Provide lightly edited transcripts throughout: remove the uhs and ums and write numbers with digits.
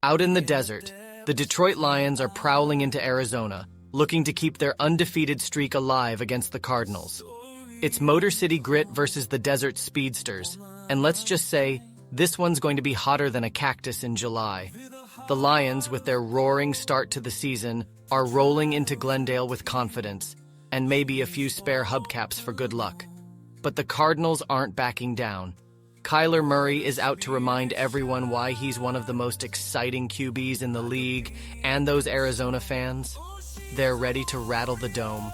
Out in the desert, the Detroit Lions are prowling into Arizona, looking to keep their undefeated streak alive against the Cardinals. It's Motor City Grit versus the Desert Speedsters, and let's just say, this one's going to be hotter than a cactus in July. The Lions, with their roaring start to the season, are rolling into Glendale with confidence, and maybe a few spare hubcaps for good luck. But the Cardinals aren't backing down. Kyler Murray is out to remind everyone why he's one of the most exciting QBs in the league, and those Arizona fans, they're ready to rattle the dome.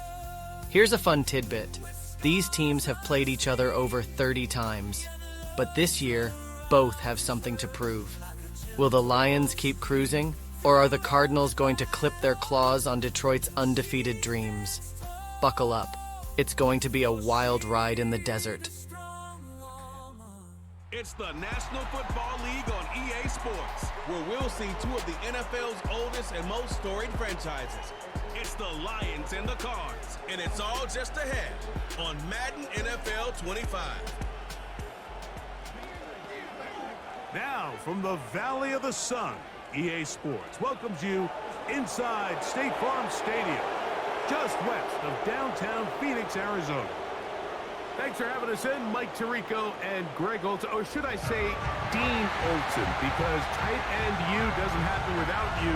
Here's a fun tidbit. These teams have played each other over 30 times, but this year, both have something to prove. Will the Lions keep cruising, or are the Cardinals going to clip their claws on Detroit's undefeated dreams? Buckle up. It's going to be a wild ride in the desert. It's the National Football League on EA Sports, where we'll see two of the NFL's oldest and most storied franchises. It's the Lions and the Cards, and it's all just ahead on Madden NFL 25. Now, from the Valley of the Sun, EA Sports welcomes you inside State Farm Stadium, just west of downtown Phoenix, Arizona. Thanks for having us in, Mike Tirico and Greg Olson, or should I say Dean Olson, because tight end U doesn't happen without you.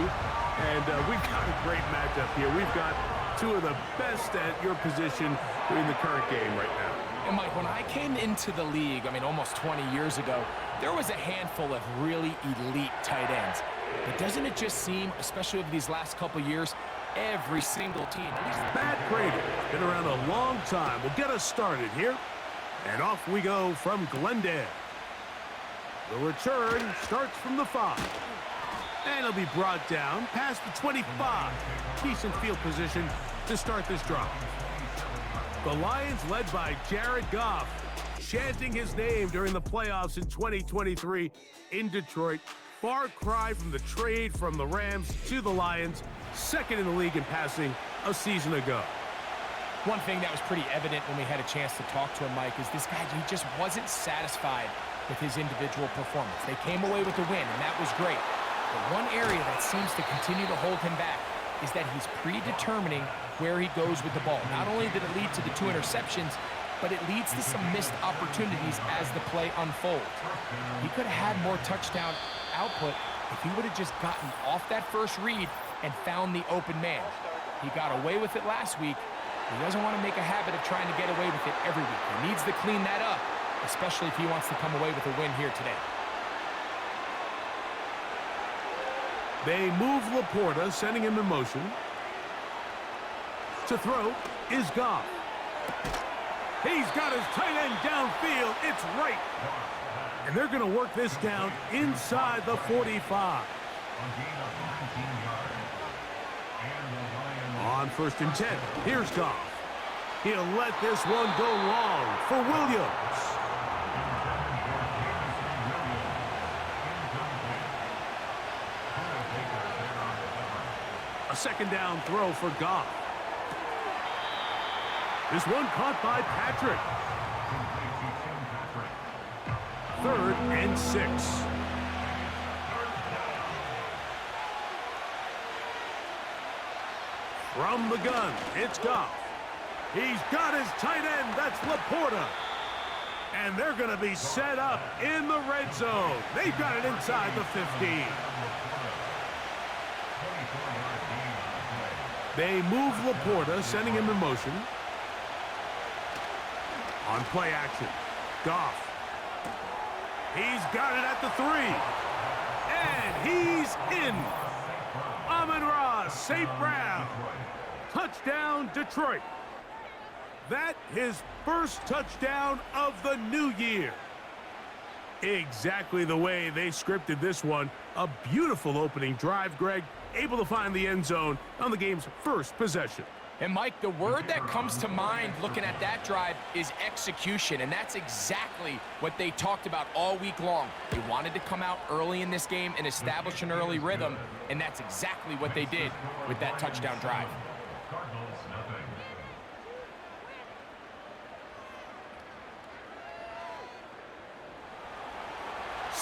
And we've got a great matchup here. We've got two of the best at your position in the current game right now. And Mike, when I came into the league, almost 20 years ago, there was a handful of really elite tight ends. But doesn't it just seem, especially over these last couple years, every single team. Matt Prater, been around a long time, will get us started here. And off we go from Glendale. The return starts from the 5. And it'll be brought down past the 25. Decent field position to start this drive. The Lions led by Jared Goff, chanting his name during the playoffs in 2023 in Detroit. Far cry from the trade from the Rams to the Lions, second in the league in passing a season ago. One thing that was pretty evident when we had a chance to talk to him, Mike, is this guy, he just wasn't satisfied with his individual performance. They came away with the win, and that was great. But one area that seems to continue to hold him back is that he's predetermining where he goes with the ball. Not only did it lead to the 2 interceptions, but it leads to some missed opportunities as the play unfolds. He could have had more touchdown output if he would have just gotten off that first read and found the open man. He got away with it last week. He doesn't want to make a habit of trying to get away with it every week. He needs to clean that up, especially if he wants to come away with a win here today. They move Laporta, sending him in motion. To throw is Goff. He's got his tight end downfield. It's right. And they're going to work this down inside the 45. On 1st and 10, here's Goff. He'll let this one go long for Williams. A second down throw for Goff. This one caught by Patrick. 3rd and 6. From the gun, it's Goff. He's got his tight end, that's Laporta. And they're going to be set up in the red zone. They've got it inside the 15. They move Laporta, sending him in motion. On play action, Goff. He's got it at the 3. And he's in. Amon-Ra, St. Brown. Touchdown, Detroit. That his first touchdown of the new year. Exactly the way they scripted this one. A beautiful opening drive, Greg. Able to find the end zone on the game's first possession. And Mike, the word that comes to mind looking at that drive is execution, and that's exactly what they talked about all week long. They wanted to come out early in this game and establish an early rhythm, and that's exactly what they did with that touchdown drive.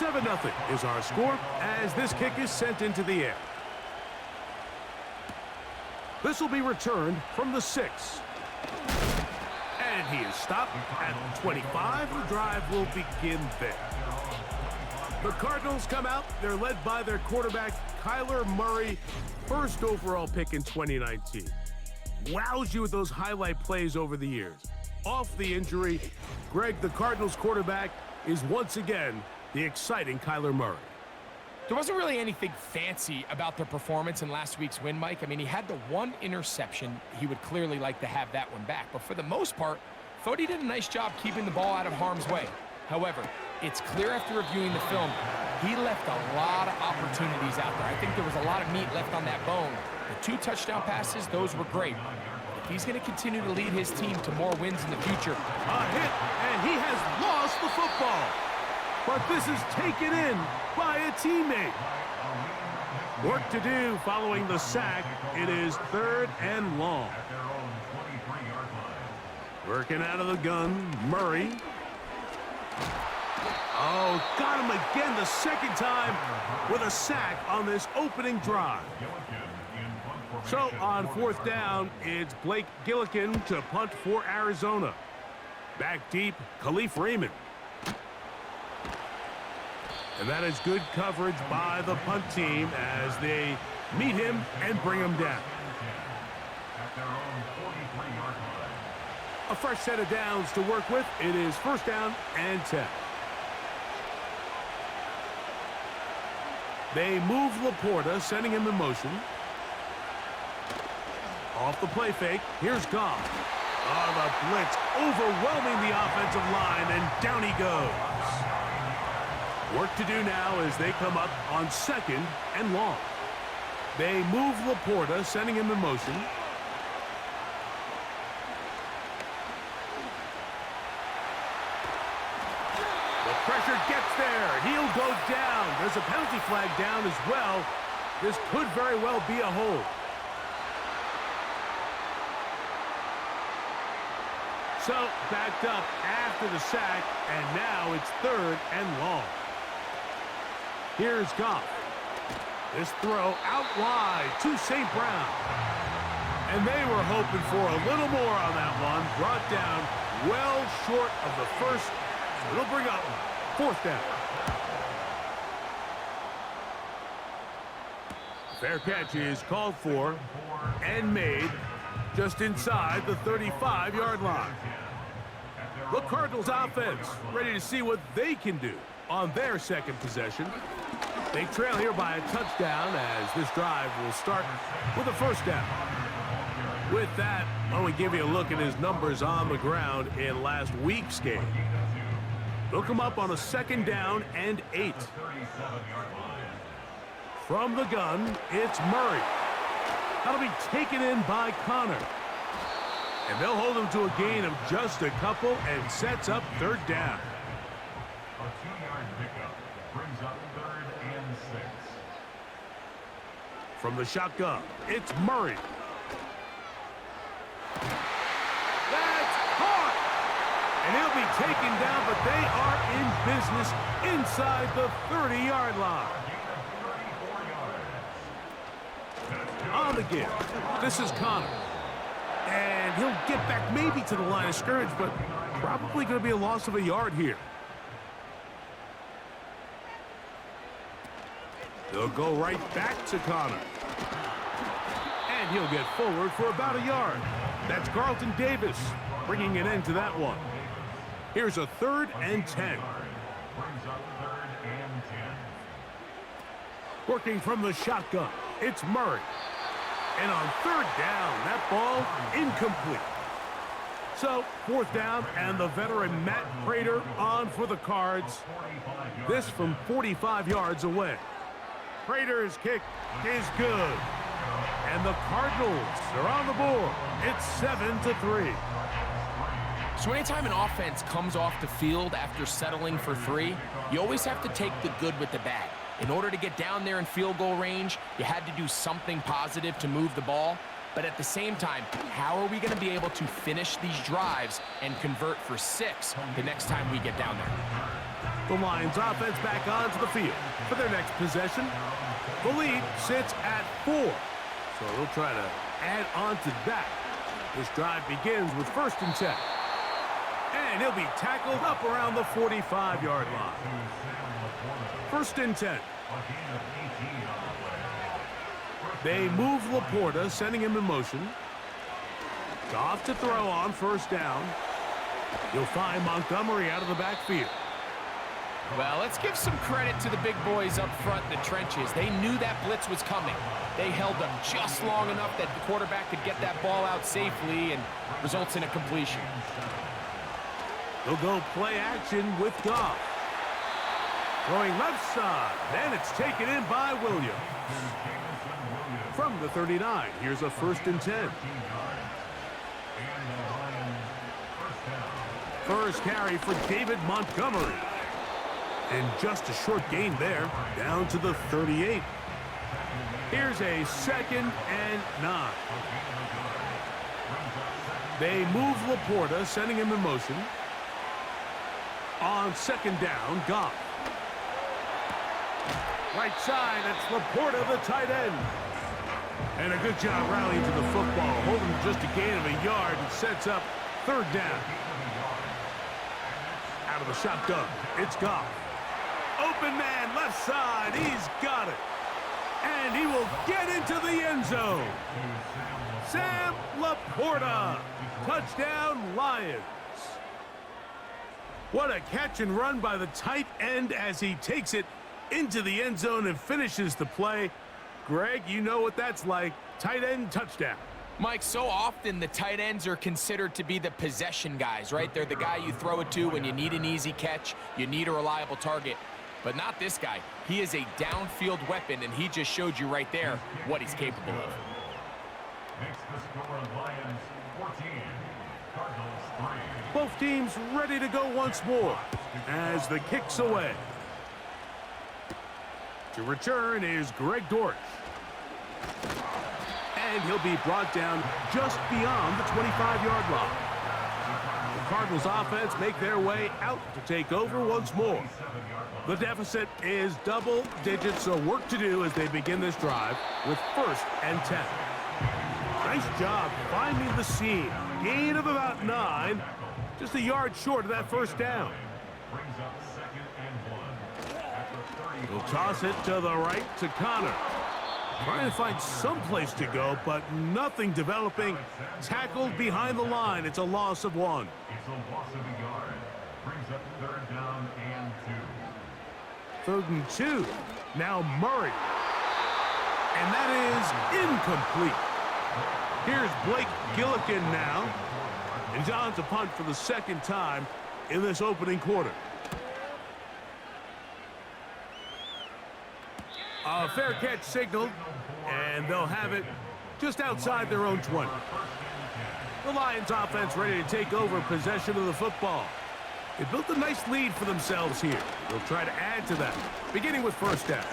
7-0 is our score as this kick is sent into the air. This will be returned from the 6. And he is stopped at the 25. The drive will begin there. The Cardinals come out. They're led by their quarterback, Kyler Murray, first overall pick in 2019. Wows you with those highlight plays over the years. Off the injury, Greg, the Cardinals quarterback, is once again the exciting Kyler Murray. There wasn't really anything fancy about their performance in last week's win, Mike. I mean, he had the one interception. He would clearly like to have that one back. But for the most part, thought he did a nice job keeping the ball out of harm's way. However, it's clear after reviewing the film, he left a lot of opportunities out there. I think there was a lot of meat left on that bone. The 2 touchdown passes, those were great. If he's going to continue to lead his team to more wins in the future. A hit, and he has lost the football. But this is taken in by a teammate. Work to do following the sack. It is 3rd and long. Working out of the gun, Murray. Oh, got him again the second time with a sack on this opening drive. So on 4th down, it's Blake Gillikin to punt for Arizona. Back deep, Khalif Raymond. And that is good coverage by the punt team as they meet him and bring him down. A fresh set of downs to work with. It is 1st down and 10. They move Laporta, sending him in motion. Off the play fake, here's Goff. Oh, the blitz overwhelming the offensive line, and down he goes. Work to do now as they come up on 2nd and long. They move Laporta, sending him in motion. The pressure gets there. He'll go down. There's a penalty flag down as well. This could very well be a hold. So, backed up after the sack, and now it's 3rd and long. Here's Goff. This throw out wide to St. Brown. And they were hoping for a little more on that one. Brought down well short of the first. So it'll bring up 4th down. Fair catch is called for and made just inside the 35-yard line. The Cardinals offense ready to see what they can do on their 2nd possession. They trail here by a touchdown as this drive will start with a 1st down. With that, I want to give you a look at his numbers on the ground in last week's game. They'll come up on a 2nd down and 8. From the gun, it's Murray. That'll be taken in by Connor. And they'll hold him to a gain of just a couple and sets up 3rd down. A 2-yard pickup brings up 3rd and 6. From the shotgun, it's Murray. That's caught! And he'll be taken down, but they are in business inside the 30-yard line. On the give, this is Connor. And he'll get back maybe to the line of scrimmage, but probably going to be a loss of a yard here. They'll go right back to Connor. And he'll get forward for about a yard. That's Carlton Davis bringing an end to that one. Here's a 3rd and 10. Working from the shotgun, it's Murray. And on 3rd down, that ball incomplete. So, 4th down, and the veteran Matt Prater on for the Cards. This from 45 yards away. Prater's kick is good. And the Cardinals are on the board. It's 7-3. So anytime an offense comes off the field after settling for 3, you always have to take the good with the bad. In order to get down there in field goal range, you had to do something positive to move the ball. But at the same time, how are we going to be able to finish these drives and convert for 6 the next time we get down there? The Lions offense back onto the field for their next possession. The lead sits at 4, so they'll try to add on to that. This drive begins with 1st and 10. And he'll be tackled up around the 45-yard line. 1st and 10. They move Laporta, sending him in motion. Goff to throw on 1st down. You'll find Montgomery out of the backfield. Well, let's give some credit to the big boys up front in the trenches. They knew that blitz was coming. They held them just long enough that the quarterback could get that ball out safely and results in a completion. They'll go play action with Goff. Throwing left side, and it's taken in by Williams. From the 39, here's a 1st and 10. First carry for David Montgomery. And just a short gain there, down to the 38. Here's a 2nd and 9. They move Laporta, sending him in motion. On 2nd down, Goff. Right side, it's Laporta, the tight end. And a good job rallying to the football, holding just a gain of a yard and sets up 3rd down. Out of the shotgun, it's Goff. Open man, left side, he's got it. And he will get into the end zone. Sam Laporta, touchdown Lions. What a catch and run by the tight end as he takes it into the end zone and finishes the play. Greg, you know what that's like. Tight end touchdown. Mike, so often the tight ends are considered to be the possession guys, right? They're the guy you throw it to when you need an easy catch, you need a reliable target. But not this guy. He is a downfield weapon, and he just showed you right there what he's capable of. Makes the score Lions 14, Cardinals 3. Both teams ready to go once more as the kick's away. To return is Greg Dortch. And he'll be brought down just beyond the 25-yard line. The Cardinals offense make their way out to take over once more. The deficit is double digits, so work to do as they begin this drive with 1st and 10. Nice job finding the seam. Gain of about 9, just a yard short of that 1st down. Brings up 2nd and 1. After 30. He'll toss it to the right to Connor. Trying to find some place to go, but nothing developing. Tackled behind the line. It's a loss of 1. It's a loss of a yard. Brings up 3rd down and 2. 3rd and 2. Now Murray. And that is incomplete. Here's Blake Gillikin now. And John's a punt for the 2nd time in this opening quarter. A fair catch signaled, and they'll have it just outside their own 20. The Lions offense ready to take over possession of the football. They built a nice lead for themselves here. They'll try to add to that, beginning with 1st down.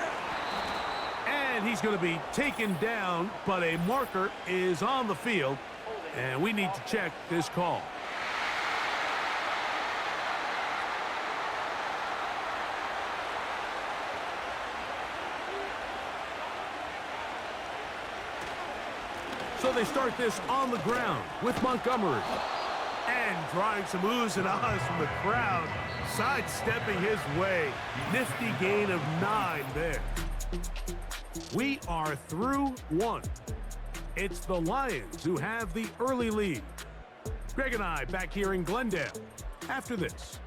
And he's going to be taken down, but a marker is on the field, and we need to check this call. So they start this on the ground with Montgomery. And drawing some oohs and ahs from the crowd, sidestepping his way. Nifty gain of 9 there. We are through 1. It's the Lions who have the early lead. Greg and I back here in Glendale after this.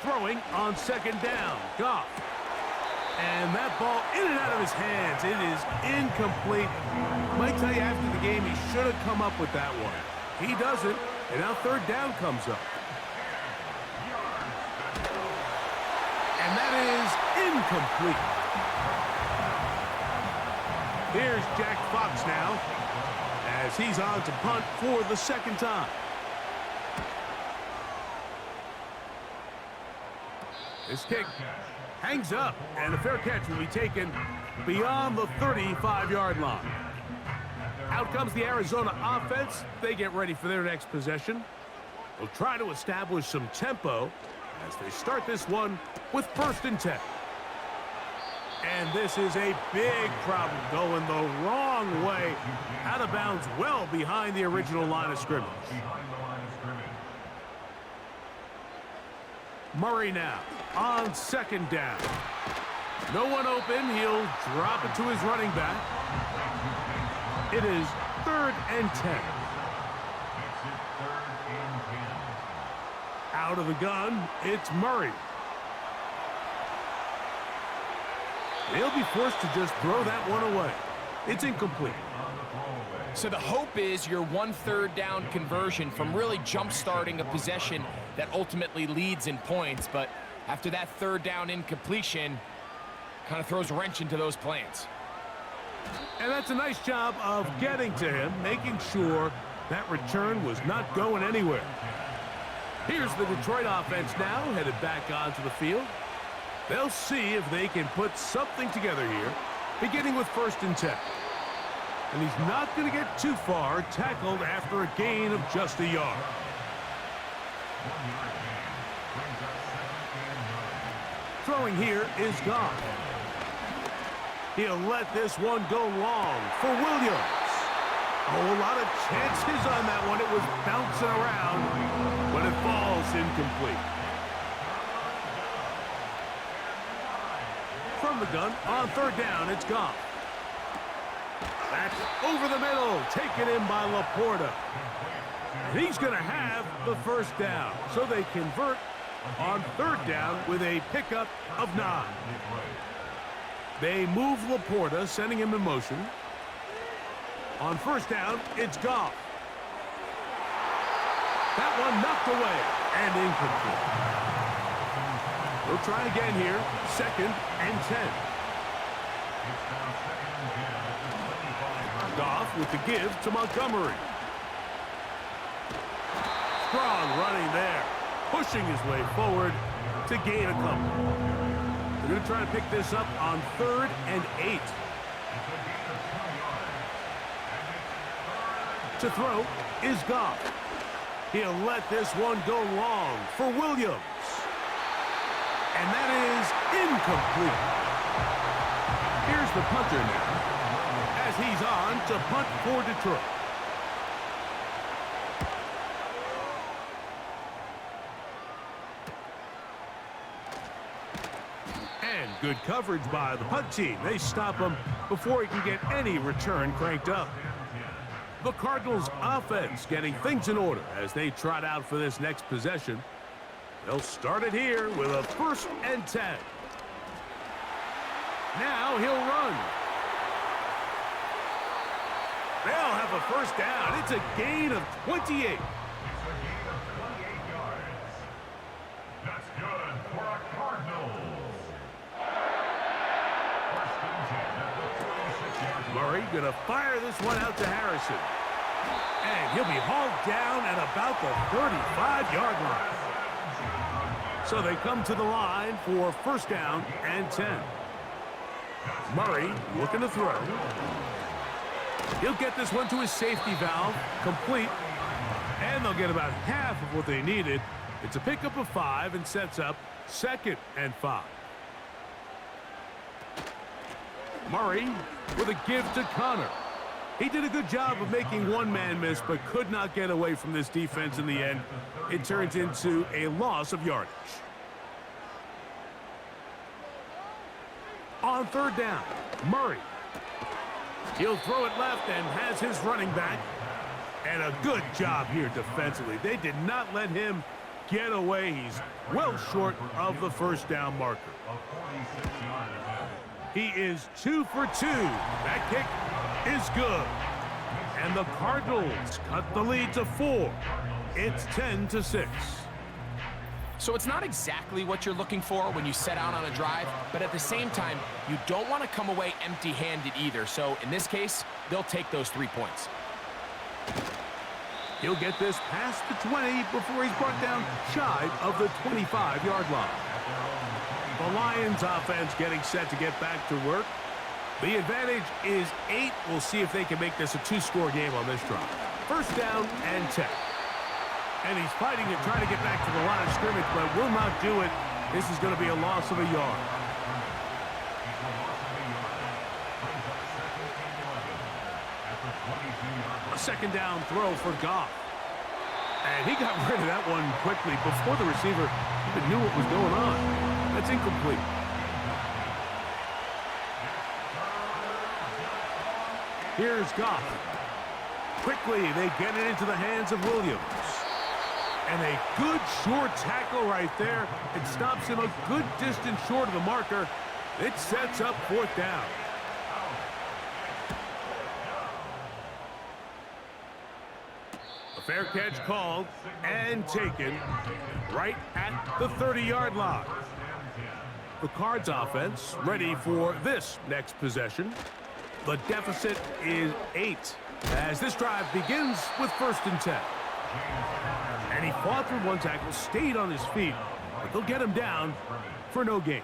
Throwing on 2nd down, Goff. And that ball in and out of his hands. It is incomplete. Might tell you after the game he should have come up with that one. He doesn't, and now 3rd down comes up. And that is incomplete. Here's Jack Fox now as he's on to punt for the 2nd time. This kick hangs up, and a fair catch will be taken beyond the 35-yard line. Out comes the Arizona offense. They get ready for their next possession. They'll try to establish some tempo as they start this one with 1st and 10. And this is a big problem going the wrong way. Out of bounds well behind the original line of scrimmage. Murray now on 2nd down. No one open. He'll drop it to his running back. It is 3rd and 10. Out of the gun, it's Murray. They'll be forced to just throw that one away. It's incomplete. So the hope is your 1 3rd down conversion from really jump-starting a possession that ultimately leads in points. But after that 3rd down incompletion, kind of throws a wrench into those plans. And that's a nice job of getting to him, making sure that return was not going anywhere. Here's the Detroit offense now, headed back onto the field. They'll see if they can put something together here, beginning with 1st and 10. And he's not going to get too far, tackled after a gain of just a yard. Throwing here is gone. He'll let this one go long for Williams. Oh, a lot of chances on that one. It was bouncing around, but it falls incomplete. From the gun, on 3rd down, it's gone. That's over the middle, taken in by Laporta. And he's going to have the 1st down, so they convert on 3rd down with a pickup of 9. They move Laporta, sending him in motion. On 1st down, it's Goff. That one knocked away and incomplete. We'll try again here, 2nd and 10. Goff with the give to Montgomery. Strong running there, pushing his way forward to gain a couple. They're going to try to pick this up on 3rd and 8. To throw is Goff. He'll let this one go long for Williams. And that is incomplete. Here's the punter now, as he's on to punt for Detroit. And good coverage by the punt team. They stop him before he can get any return cranked up. The Cardinals offense getting things in order as they trot out for this next possession. They'll start it here with a 1st and 10. Now he'll run. They'll have a 1st down. It's a gain of 28. That's good for a Cardinals. 1st and 10 at the 26-yard line. Murray gonna fire this one out to Harrison. And he'll be hauled down at about the 35-yard line. So they come to the line for 1st down and 10. Murray looking to throw. He'll get this one to his safety valve, complete. And they'll get about half of what they needed. It's a pickup of 5 and sets up 2nd and 5. Murray with a give to Connor. He did a good job of making one man miss, but could not get away from this defense in the end. It turns into a loss of yardage. On 3rd down, Murray. He'll throw it left and has his running back. And a good job here defensively. They did not let him get away. He's well short of the 1st down marker. He is 2 for 2. That kick is good. And the Cardinals cut the lead to 4. It's 10-6. So it's not exactly what you're looking for when you set out on a drive, but at the same time, you don't want to come away empty-handed either. So in this case, they'll take those 3 points. He'll get this past the 20 before he's brought down shy of the 25-yard line. The Lions offense getting set to get back to work. The advantage is 8. We'll see if they can make this a 2-score game on this drive. First down and 10. And he's fighting to try to get back to the line of scrimmage, but will not do it. This is going to be a loss of a yard. A second down throw for Goff. And he got rid of that one quickly before the receiver even knew what was going on. That's incomplete. Here's Goff. Quickly, they get it into the hands of Williams. And a good short tackle right there. It stops him a good distance short of the marker. It sets up fourth down. A fair catch called and taken right at the 30-yard line. The Cards offense ready for this next possession. The deficit is 8 as this drive begins with first and 10. And he fought through one tackle, stayed on his feet, but they'll get him down for no gain.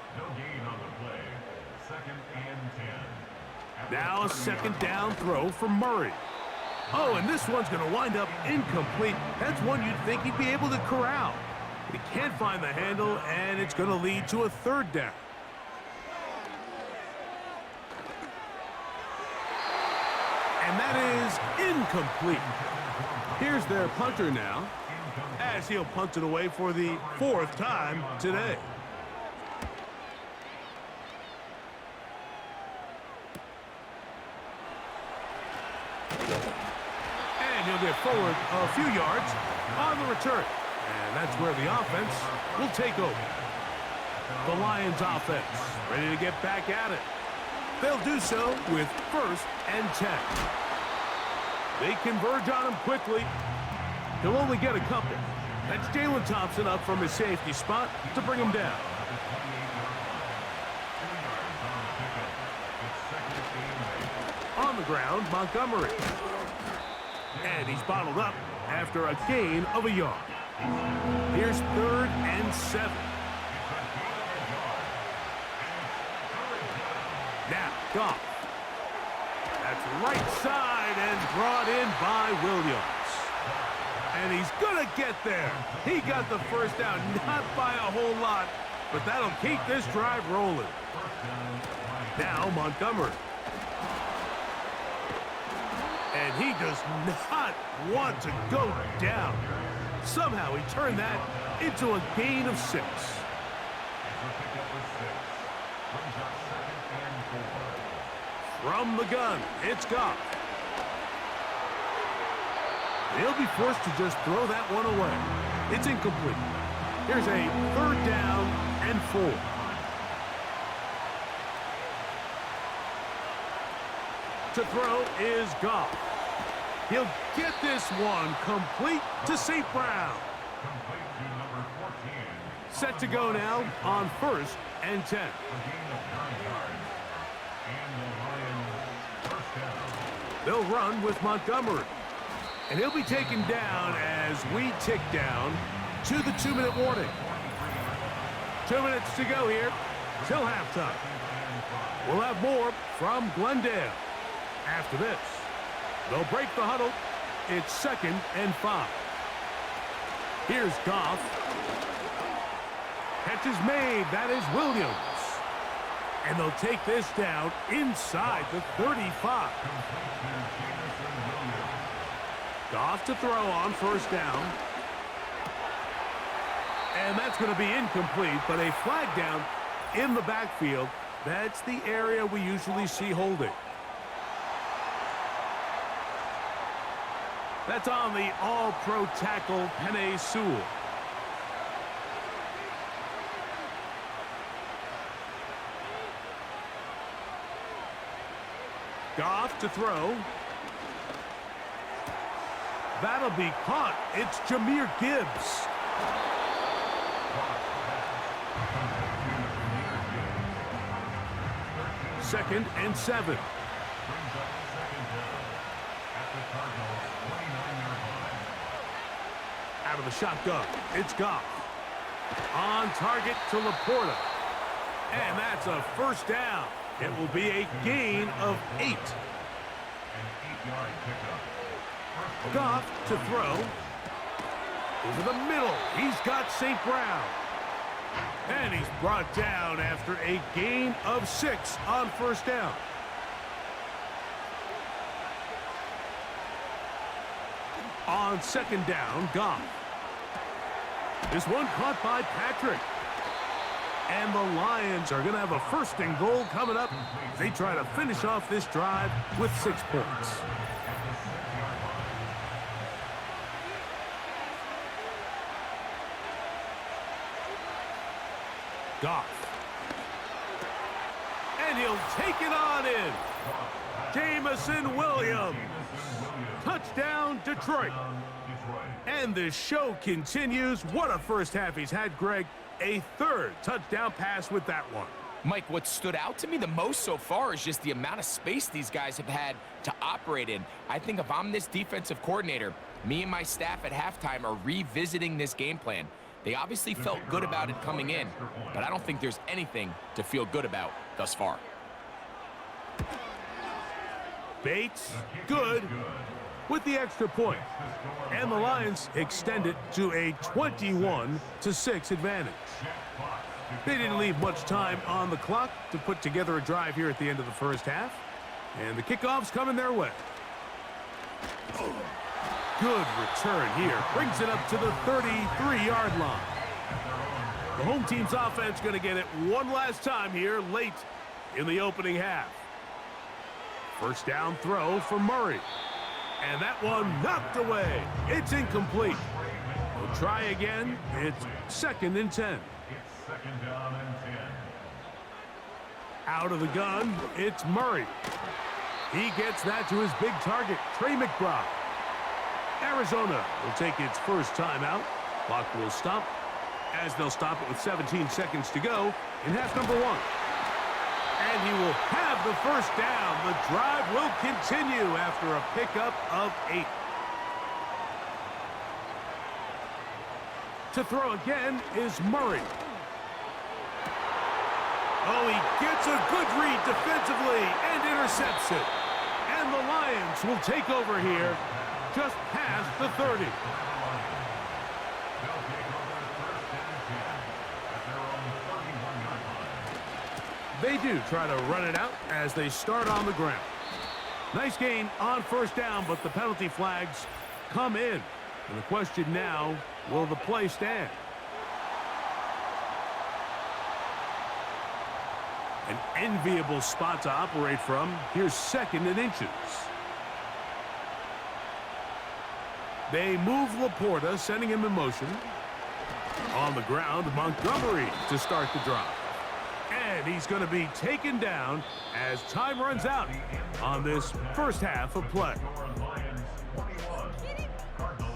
Now a second down throw for Murray. Oh, and this one's going to wind up incomplete. That's one you'd think he'd be able to corral. But he can't find the handle, and it's going to lead to a third down. And that is incomplete. Here's their punter now, as he'll punt it away for the 4th time today. And he'll get forward a few yards on the return. And that's where the offense will take over. The Lions offense ready to get back at it. They'll do so with first and 10. They converge on him quickly. He'll only get a couple. That's Jalen Thompson up from his safety spot to bring him down. On the ground, Montgomery. And he's bottled up after a gain of a yard. Here's 3rd and 7. Now, Goff. That's right side and brought in by Williams. And he's going to get there. He got the first down, not by a whole lot, but that'll keep this drive rolling. Now, Montgomery. And he does not want to go down. Somehow he turned that into a gain of 6. From the gun, it's Goff. He'll be forced to just throw that one away. It's incomplete. Here's a 3rd down and 4. To throw is Goff. He'll get this one complete to St. Brown. Set to go now on 1st and 10. They'll run with Montgomery. And he'll be taken down as we tick down to the 2-minute warning. 2 minutes to go here till halftime. We'll have more from Glendale after this. They'll break the huddle. It's 2nd and 5. Here's Goff. Catch is made. That is Williams. And they'll take this down inside the 35. Goff to throw on 1st down. And that's going to be incomplete, but a flag down in the backfield. That's the area we usually see holding. That's on the all-pro tackle, Penei Sewell. Goff to throw. That'll be caught. It's Jahmyr Gibbs. Second and 7. Out of the shotgun, it's Goff. On target to Laporta. And that's a first down. It will be a gain of 8. An 8-yard pickup. Goff to throw. Over the middle, he's got St. Brown. And he's brought down after a gain of 6 on first down. On second down, Goff. This one caught by Patrick. And the Lions are going to have a first and goal coming up. They try to finish off this drive with 6 points. Goff. And he'll take it on in. Jamison Williams. Touchdown, Detroit. And the show continues. What a first half he's had, Greg. A third touchdown pass with that one. Mike, what stood out to me the most so far is just the amount of space these guys have had to operate in. I think if I'm this defensive coordinator, me and my staff at halftime are revisiting this game plan. They obviously felt good about it coming in, but I don't think there's anything to feel good about thus far. Bates, good, with the extra point. And the Lions extend it to a 21-6 advantage. They didn't leave much time on the clock to put together a drive here at the end of the first half. And the kickoff's coming their way. Good return here. Brings it up to the 33-yard line. The home team's offense going to get it one last time here late in the opening half. First down throw for Murray. And that one knocked away. It's incomplete. We'll try again. It's 2nd and 10. It's 2nd down and 10. Out of the gun, it's Murray. He gets that to his big target, Trey McBride. Arizona will take its first timeout. Clock will stop as they'll stop it with 17 seconds to go in half number 1. And he will have the first down. The drive will continue after a pickup of 8. To throw again is Murray. Oh, he gets a good read defensively and intercepts it. And the Lions will take over here just past the 30. They do try to run it out as they start on the ground. Nice gain on first down, but the penalty flags come in. And the question now, will the play stand? An enviable spot to operate from. Here's 2nd and inches. They move Laporta, sending him in motion. On the ground, Montgomery to start the drive. And he's going to be taken down as time runs out on this first half of play.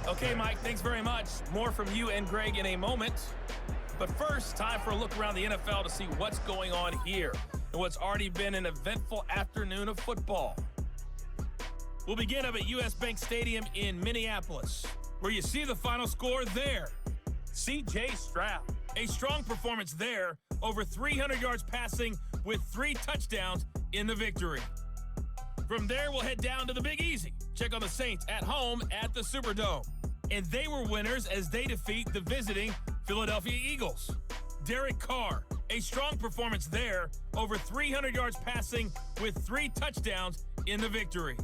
Okay, Mike, thanks very much. More from you and Greg in a moment. But first, time for a look around the NFL to see what's going on here and what's already been an eventful afternoon of football. We'll begin up at US Bank Stadium in Minneapolis, where you see the final score there. C.J. Stroud, a strong performance there, over 300 yards passing with 3 touchdowns in the victory. From there, we'll head down to the Big Easy. Check on the Saints at home at the Superdome. And they were winners as they defeat the visiting Philadelphia Eagles. Derek Carr, a strong performance there, over 300 yards passing with 3 touchdowns in the victory.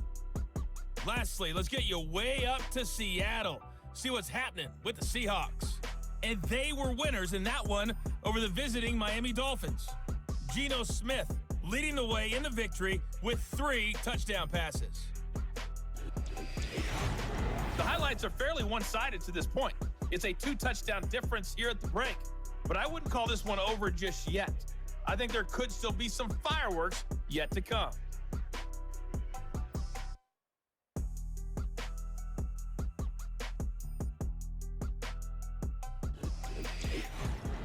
Lastly, let's get you way up to Seattle. See what's happening with the Seahawks. And they were winners in that one over the visiting Miami Dolphins. Geno Smith leading the way in the victory with 3 touchdown passes. The highlights are fairly one-sided to this point. It's a 2-touchdown difference here at the break, but I wouldn't call this one over just yet. I think there could still be some fireworks yet to come.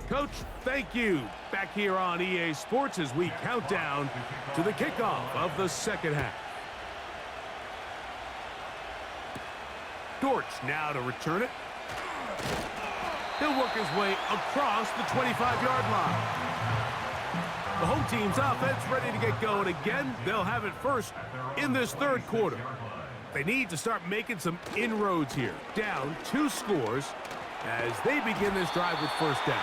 Coach, thank you. Back here on EA Sports as we count down to the kickoff of the second half. Dortch now to return it. He'll work his way across the 25-yard line. The home team's offense ready to get going again. They'll have it first in this third quarter. They need to start making some inroads here. Down 2 scores as they begin this drive with first down.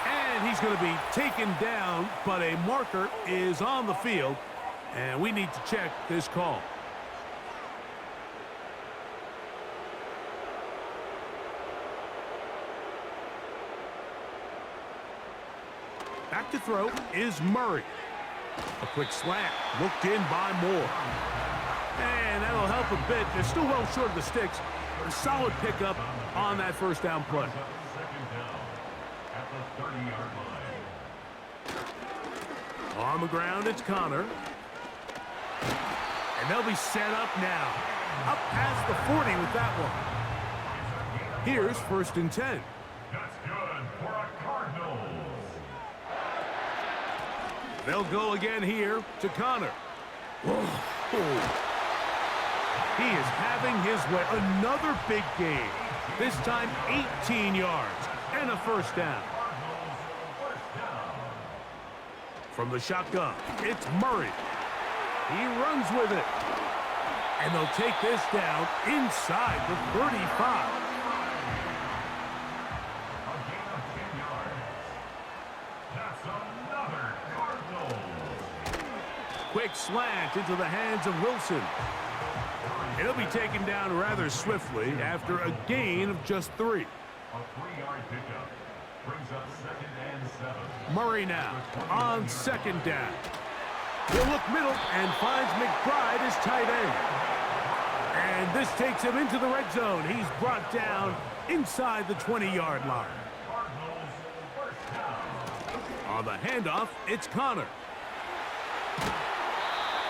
And he's going to be taken down, but a marker is on the field, and we need to check this call. Back to throw is Murray. A quick slant, looked in by Moore. And that'll help a bit. They're still well short of the sticks, but a solid pickup on that first down play. Second down at the 30-yard line. On the ground, it's Connor. And they'll be set up now. Up past the 40 with that one. Here's first and 10. That's good for a Cardinals. They'll go again here to Connor. Whoa. He is having his way. Another big game. This time 18 yards and a first down. From the shotgun, it's Murray. He runs with it. And they'll take this down inside the 35. Quick slant into the hands of Wilson. He'll be taken down rather swiftly after a gain of just 3. A 3-yard pickup brings up 2nd and 7. Murray now on second down. He'll look middle and finds McBride as tight end. And this takes him into the red zone. He's brought down inside the 20-yard line. Cardinals first down. On the handoff, it's Connor.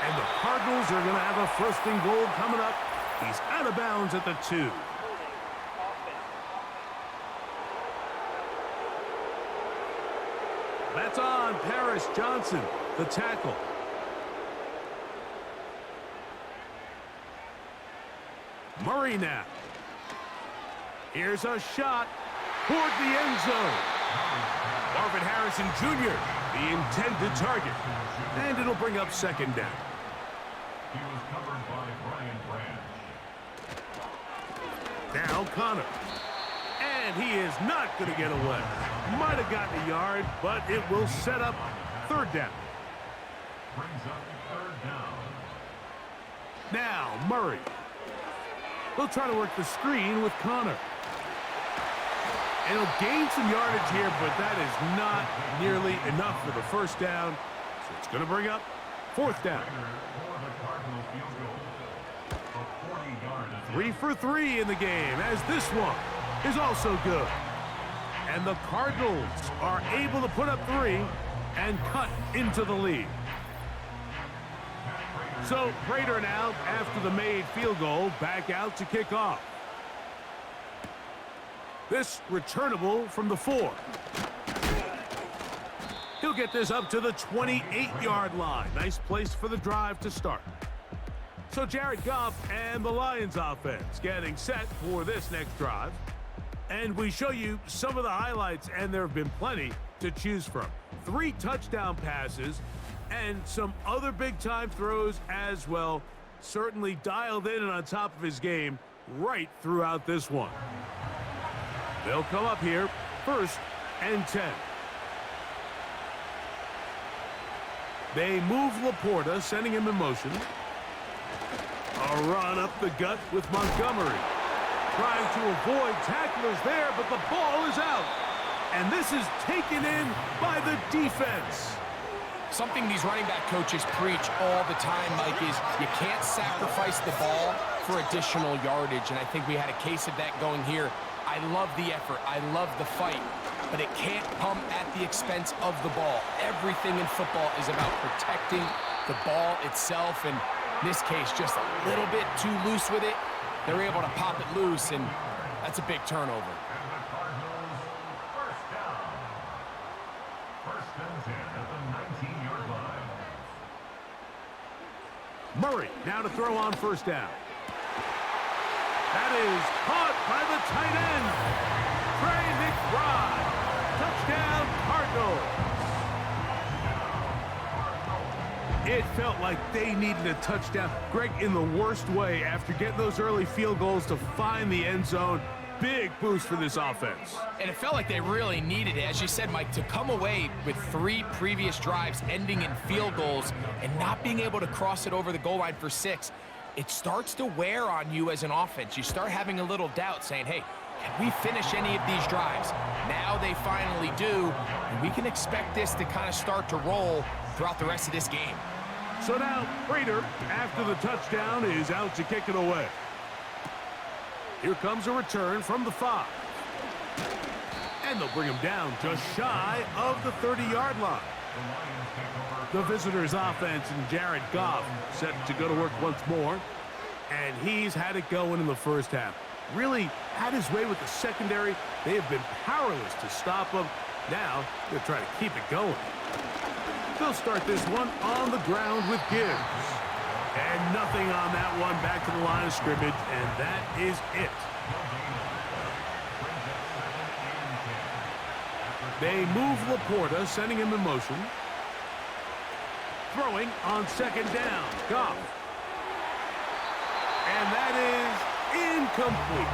And the Cardinals are going to have a first and goal coming up. He's out of bounds at the 2. That's on Paris Johnson, the tackle. Murray now. Here's a shot toward the end zone. Marvin Harrison Jr., the intended target. And it'll bring up second down. He was covered by Brian Branch. Now Connor. And he is not going to get away. Might have gotten a yard, but it will set up third down. Brings up 3rd down. Now Murray. They'll try to work the screen with Connor. And he'll gain some yardage here, but that is not nearly enough for the first down. So it's going to bring up fourth down. For the Cardinal field goal. A 40-yard attempt. 3 for 3 in the game, as this one is also good. And the Cardinals are able to put up 3 and cut into the lead. So Prater now, after the made field goal, back out to kick off. This returnable from the 4. He'll get this up to the 28-yard line. Nice place for the drive to start. So Jared Goff and the Lions offense getting set for this next drive. And we show you some of the highlights, and there have been plenty to choose from. 3 touchdown passes and some other big-time throws as well. Certainly dialed in and on top of his game right throughout this one. They'll come up here, 1st and 10. They move Laporta, sending him in motion. A run up the gut with Montgomery. Trying to avoid tacklers there, but the ball is out. And this is taken in by the defense. Something these running back coaches preach all the time, Mike, is you can't sacrifice the ball for additional yardage. And I think we had a case of that going here. I love the effort. I love the fight. But it can't come at the expense of the ball. Everything in football is about protecting the ball itself. And in this case, just a little bit too loose with it. They're able to pop it loose, and that's a big turnover. And the Cardinals first down. 1st and 10 at the 19-yard line. Murray now to throw on first down. That is caught by the tight end, Trey McBride. Touchdown, Cardinals. It felt like they needed a touchdown. Greg, in the worst way, after getting those early field goals to find the end zone. Big boost for this offense. And it felt like they really needed it, as you said, Mike, to come away with 3 previous drives ending in field goals and not being able to cross it over the goal line for 6. It starts to wear on you as an offense. You start having a little doubt saying, hey, can we finish any of these drives? Now they finally do, and we can expect this to kind of start to roll throughout the rest of this game. So now, Prater, after the touchdown, is out to kick it away. Here comes a return from the 5. And they'll bring him down just shy of the 30-yard line. The visitors' offense and Jared Goff set to go to work once more. And he's had it going in the first half. Really had his way with the secondary. They have been powerless to stop him. Now they're trying to keep it going. They'll start this one on the ground with Gibbs. And nothing on that one, back to the line of scrimmage, and that is it. They move Laporta, sending him in motion. Throwing on second down, Goff. And that is incomplete.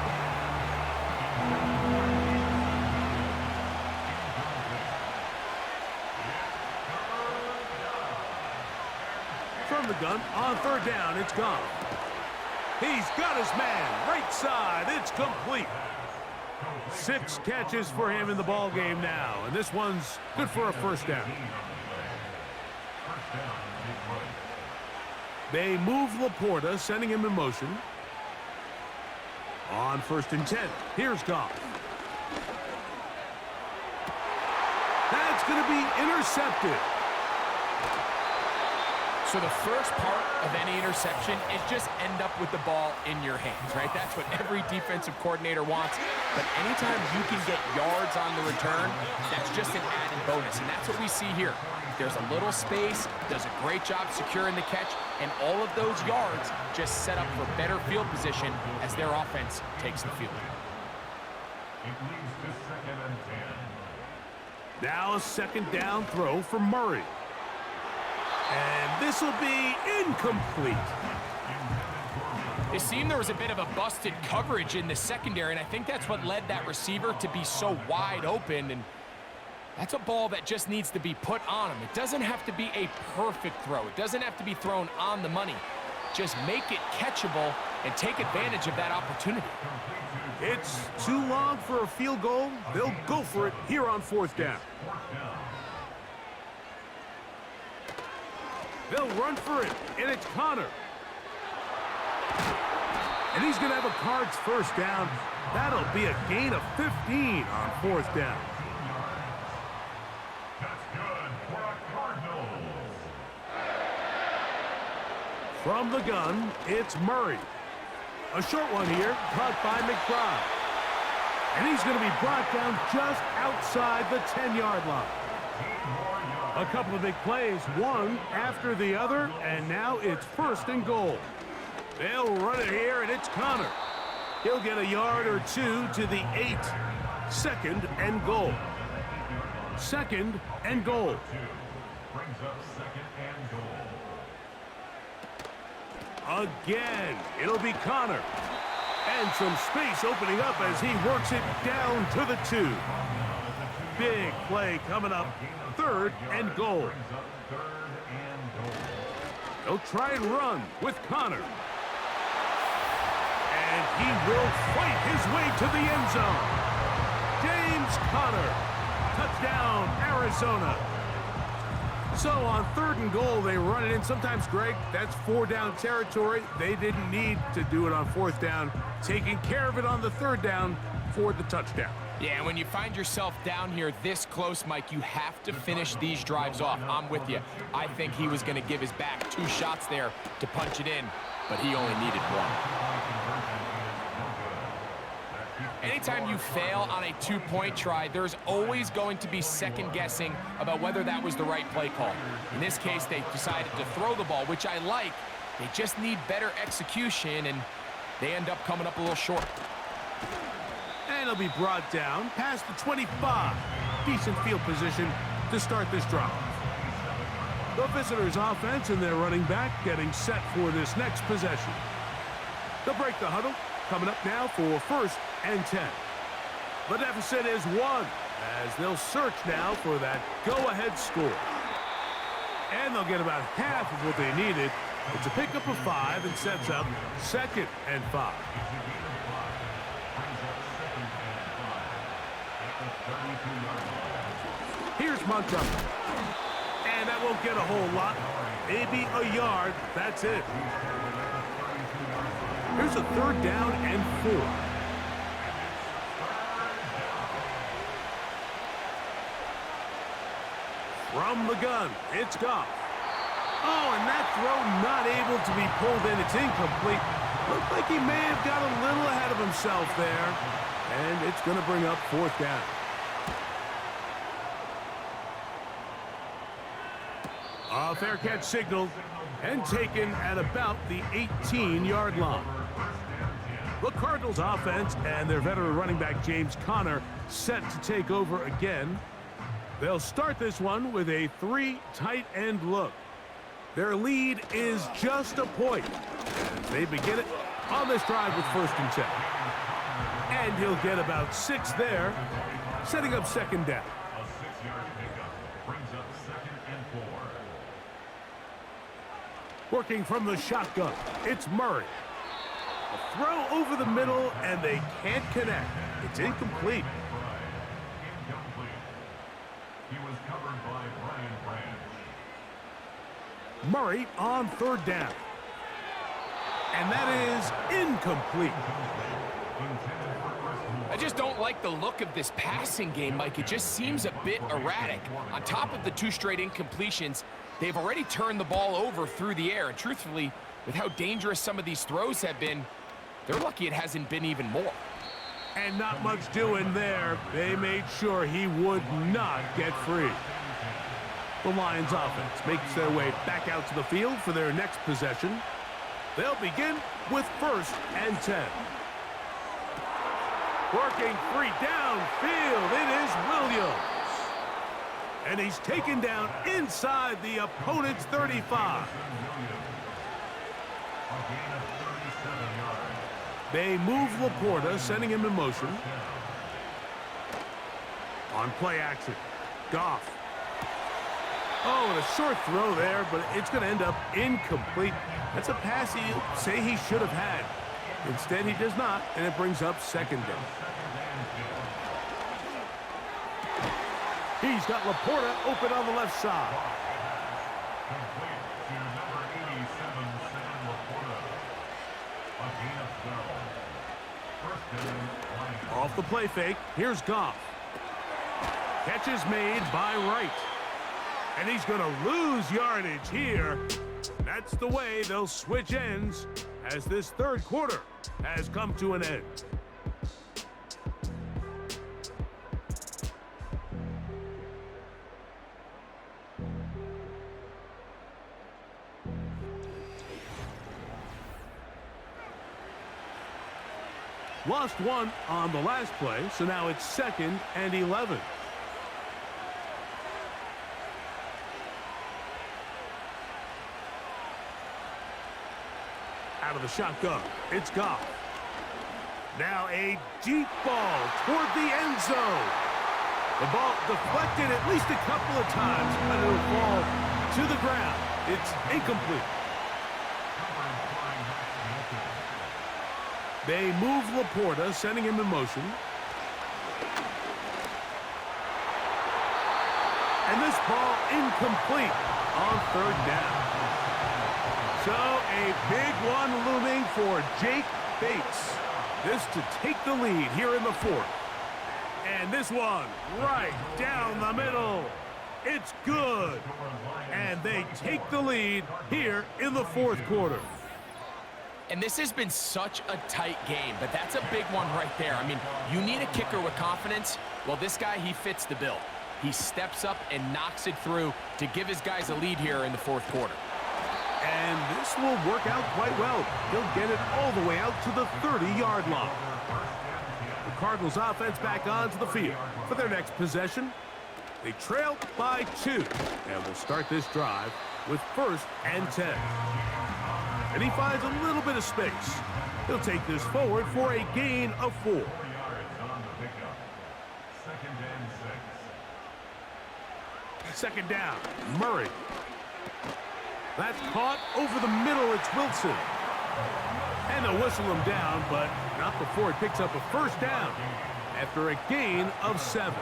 From the gun, on third down, it's Goff. He's got his man, right side, it's complete. 6 catches for him in the ball game now, and this one's good for a first down. They move Laporta, sending him in motion. On 1st and 10, here's Goff. That's going to be intercepted. So the first part of any interception is just end up with the ball in your hands, right? That's what every defensive coordinator wants. But anytime you can get yards on the return, that's just an added bonus. And that's what we see here. There's a little space, does a great job securing the catch, and all of those yards just set up for better field position as their offense takes the field. It leads to 2nd and 10. Now a second down throw for Murray. And this will be incomplete. It seemed there was a bit of a busted coverage in the secondary, and I think that's what led that receiver to be so wide open. And that's a ball that just needs to be put on him. It doesn't have to be a perfect throw. It doesn't have to be thrown on the money. Just make it catchable and take advantage of that opportunity. It's too long for a field goal. They'll go for it here on 4th down. They'll run for it, and it's Connor. And he's going to have a Cards first down. That'll be a gain of 15 on 4th down. That's good for a Cardinals. From the gun, it's Murray. A short one here, caught by McBride. And he's going to be brought down just outside the 10-yard line. A couple of big plays, one after the other, and now it's 1st and goal. They'll run it here, and it's Connor. He'll get a yard or 2 to the 8. 2nd and goal. 2nd and goal. Brings up 2nd and goal. Again, it'll be Connor. And some space opening up as he works it down to the 2. Big play coming up. 3rd and goal. They'll try and run with Connor. And he will fight his way to the end zone. James Conner. Touchdown, Arizona. So on 3rd and goal, they run it in. Sometimes, Greg, that's 4-down territory. They didn't need to do it on 4th down. Taking care of it on the 3rd down for the touchdown. Yeah, and when you find yourself down here this close, Mike, you have to finish these drives off. I'm with you. I think he was going to give his back 2 shots there to punch it in, but he only needed 1. Anytime you fail on a 2-point try, there's always going to be second guessing about whether that was the right play call. In this case, they decided to throw the ball, which I like. They just need better execution, and they end up coming up a little short. And he'll be brought down past the 25. Decent field position to start this drive. The visitors' offense and their running back getting set for this next possession. They'll break the huddle. Coming up now for 1st and 10. The deficit is 1 as they'll search now for that go-ahead score. And they'll get about half of what they needed. It's a pickup of 5 and sets up 2nd and 5. Here's Montgomery. And that won't get a whole lot. Maybe a yard. That's it. Here's a 3rd down and 4. From the gun, it's Goff. Oh, and that throw not able to be pulled in. It's incomplete. Looked like he may have got a little ahead of himself there. And it's going to bring up 4th down. A fair catch signaled and taken at about the 18-yard line. The Cardinals offense and their veteran running back James Conner set to take over again. They'll start this one with a 3 tight end look. Their lead is just a point. They begin it on this drive with 1st and 10. And he'll get about 6 there, setting up 2nd down. A 6-yard pickup brings up 2nd and 4. Working from the shotgun, it's Murray. A throw over the middle, and they can't connect. It's incomplete. Incomplete. He was covered by Brian Branch. Murray on 3rd down. And that is incomplete. I just don't like the look of this passing game, Mike. It just seems a bit erratic. On top of the 2 straight incompletions, they've already turned the ball over through the air. And truthfully, with how dangerous some of these throws have been, they're lucky it hasn't been even more. And not much doing there. They made sure he would not get free. The Lions offense makes their way back out to the field for their next possession. They'll begin with 1st and 10. Working 3 downfield, it is Williams. And he's taken down inside the opponent's 35. They move Laporta, sending him in motion. On play action, Goff. Oh, and a short throw there, but it's going to end up incomplete. That's a pass he'll say he should have had. Instead, he does not, and it brings up 2nd down. He's got Laporta open on the left side. Complete to number 87, Sam Laporta. A gain of 12. 1st down, Lions. Off the play fake, here's Goff. Catch is made by Wright. And he's going to lose yardage here. That's the way they'll switch ends as this 3rd quarter has come to an end. Lost 1 on the last play, so now it's 2nd and 11. Out of the shotgun, it's Goff. Now a deep ball toward the end zone. The ball deflected at least a couple of times, but it'll fall to the ground. It's incomplete. They move Laporta, sending him in motion. And this ball incomplete on 3rd down. So a big one looming for Jake Bates. This to take the lead here in the 4th. And this one right down the middle. It's good. And they take the lead here in the 4th quarter. And this has been such a tight game, but that's a big one right there. I mean, you need a kicker with confidence. Well, this guy, he fits the bill. He steps up and knocks it through to give his guys a lead here in the 4th quarter. And this will work out quite well. He'll get it all the way out to the 30-yard line. The Cardinals offense back onto the field for their next possession. They trail by 2, and will start this drive with 1st and 10. And he finds a little bit of space. He'll take this forward for a gain of 4. 4 yards on the pickup. 2nd and 6. 2nd down, Murray. That's caught over the middle. It's Wilson. And they'll whistle him down, but not before it picks up a 1st down after a gain of 7.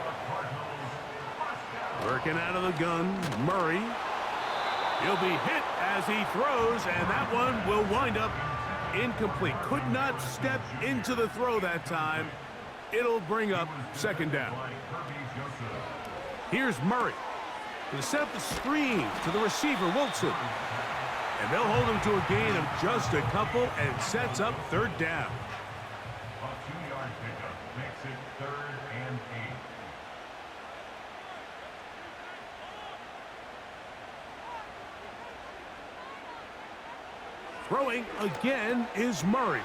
Working out of the gun, Murray. He'll be hit as he throws, and that one will wind up incomplete. Could not step into the throw that time. It'll bring up 2nd down. Here's Murray. He'll set up the screen to the receiver, Wilson. And they'll hold him to a gain of just a couple and sets up 3rd down. A 2-yard pickup makes it 3rd and 8. Throwing again is Murray.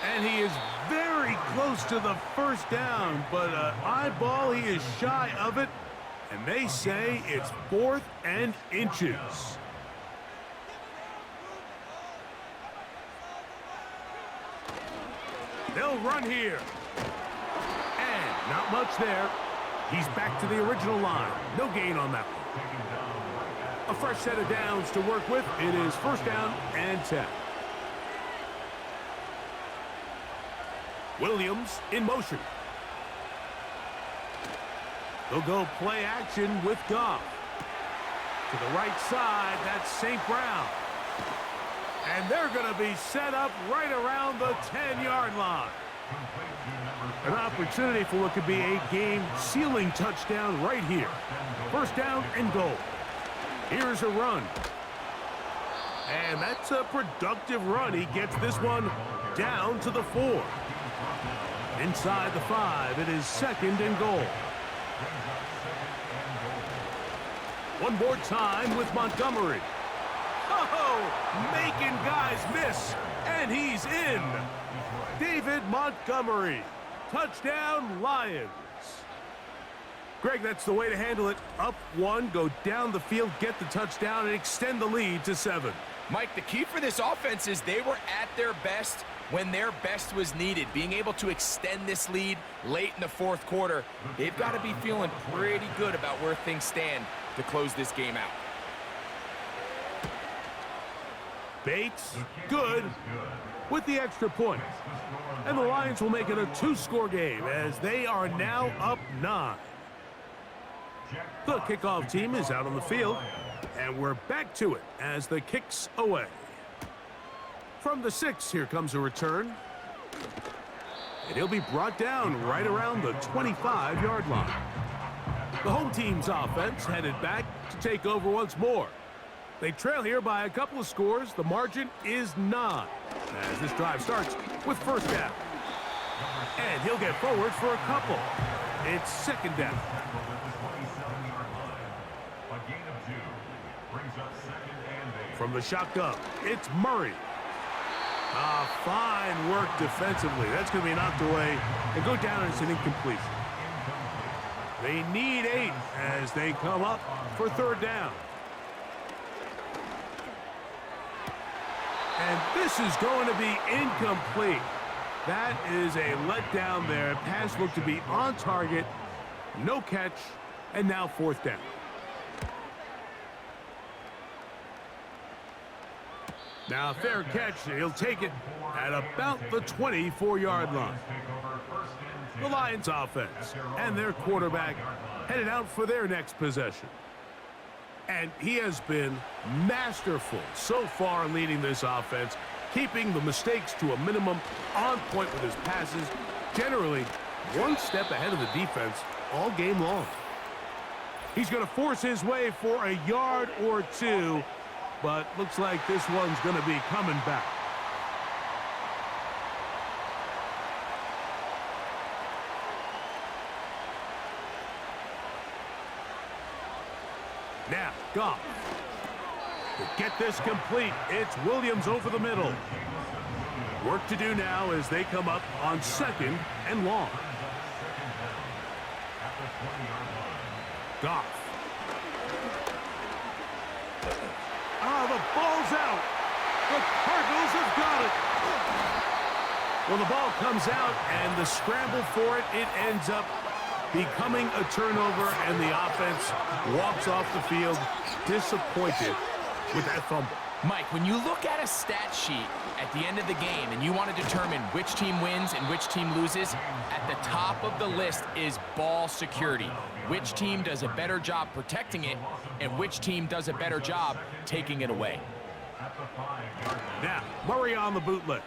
And he is very close to the 1st down, but eyeball, he is shy of it. And they say it's 4th and inches. They'll run here. And not much there. He's back to the original line. No gain on that one. A fresh set of downs to work with. It is 1st down and 10. Williams in motion. They'll go play action with Goff. To the right side, that's St. Brown. And they're going to be set up right around the 10-yard line. An opportunity for what could be a game-sealing touchdown right here. 1st down and goal. Here's a run. And that's a productive run. He gets this one down to the 4. Inside the 5, it is 2nd and goal. One more time with Montgomery. Oh, making guys miss, and he's in. David Montgomery. Touchdown, Lions. Greg, that's the way to handle it. Up 1, go down the field, get the touchdown, and extend the lead to 7. Mike, the key for this offense is they were at their best when their best was needed. Being able to extend this lead late in the 4th quarter, they've got to be feeling pretty good about where things stand to close this game out. Bates, good, with the extra point. And the Lions will make it a 2-score game as they are now up 9. The kickoff team is out on the field, and we're back to it as the kick's away. From the 6, here comes a return. And he'll be brought down right around the 25-yard line. The home team's offense headed back to take over once more. They trail here by a couple of scores. The margin is 9 as this drive starts with 1st down. And he'll get forward for a couple. It's 2nd down. A gain of 2 brings up 2nd and 8. From the shotgun, it's Murray. Fine work defensively. That's going to be knocked away and go down as an incompletion. They need 8 as they come up for 3rd down. And this is going to be incomplete. That is a letdown there. Pass looked to be on target. No catch. And now 4th down. Now, fair catch. He'll take it at about the 24-yard line. The Lions offense and their quarterback headed out for their next possession. And he has been masterful so far leading this offense, keeping the mistakes to a minimum, on point with his passes, generally one step ahead of the defense all game long. He's going to force his way for a yard or 2, but looks like this one's going to be coming back. Now, Goff. To get this complete, it's Williams over the middle. Work to do now as they come up on 2nd and long. Goff. The ball's out. The Cardinals have got it. Well, the ball comes out, and the scramble for it, it ends up becoming a turnover, and the offense walks off the field disappointed with that fumble. Mike, when you look at a stat sheet at the end of the game and you want to determine which team wins and which team loses, at the top of the list is ball security. Which team does a better job protecting it and which team does a better job taking it away. Now, Murray on the bootleg.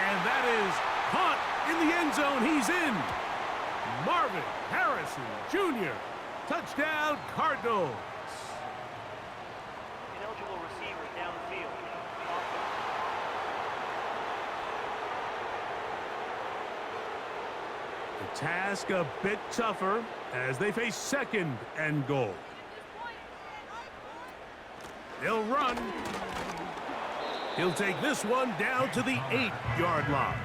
And that is caught in the end zone. He's in. Marvin Harrison Jr. Touchdown, Cardinals. Ineligible receiver downfield. The task a bit tougher as they face second and goal. He'll run. He'll take this one down to the 8-yard line.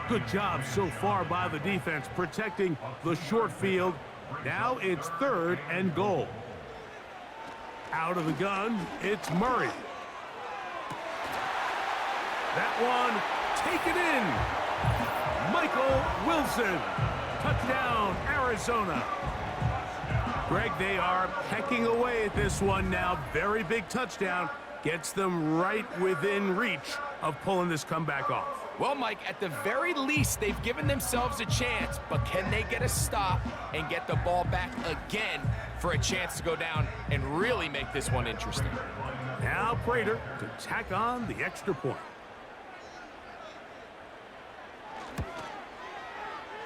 Good job so far by the defense protecting the short field. Now it's third and goal. Out of the gun, it's Murray. That one taken in. Michael Wilson. Touchdown, Arizona. Greg, they are pecking away at this one now. Very big touchdown. Gets them right within reach of pulling this comeback off. Well, Mike, at the very least, they've given themselves a chance, but can they get a stop and get the ball back again for a chance to go down and really make this one interesting? Now Prater to tack on the extra point.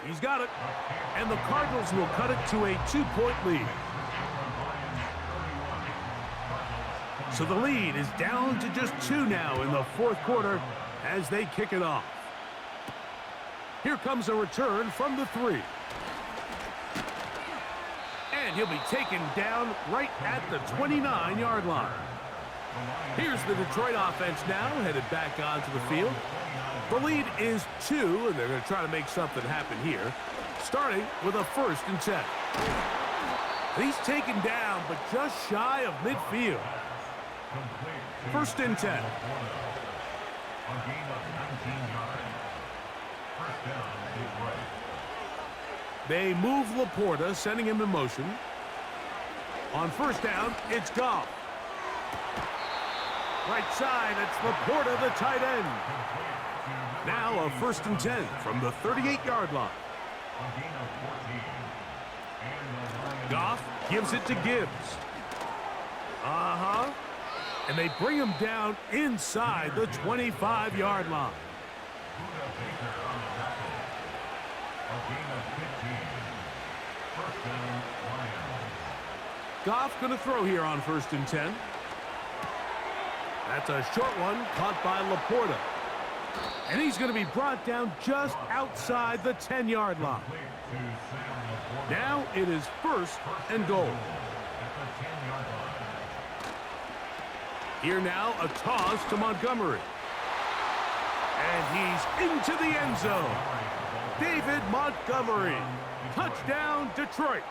He's got it, and the Cardinals will cut it to a 2-point lead. So the lead is down to just 2 now in the fourth quarter as they kick it off. Here comes a return from the 3. And he'll be taken down right at the 29-yard line. Here's the Detroit offense now headed back onto the field. The lead is 2, and they're going to try to make something happen here, starting with a 1st and 10. He's taken down, but just shy of midfield. 1st and 10. A gain of 19 yards. First down, Detroit. They move Laporta, sending him in motion. On 1st down, it's Goff. Right side, it's Laporta, the tight end. Now a 1st and 10 from the 38-yard line. A gain of 14. And the Goff gives it to Gibbs. And they bring him down inside the 25-yard line. a gain of 15. First down, Lions. Goff going to throw here on 1st and 10. That's a short one caught by Laporta. And he's going to be brought down just outside the 10-yard line. Now it is 1st and goal. Here now, a toss to Montgomery. And he's into the end zone. David Montgomery. Touchdown, Detroit.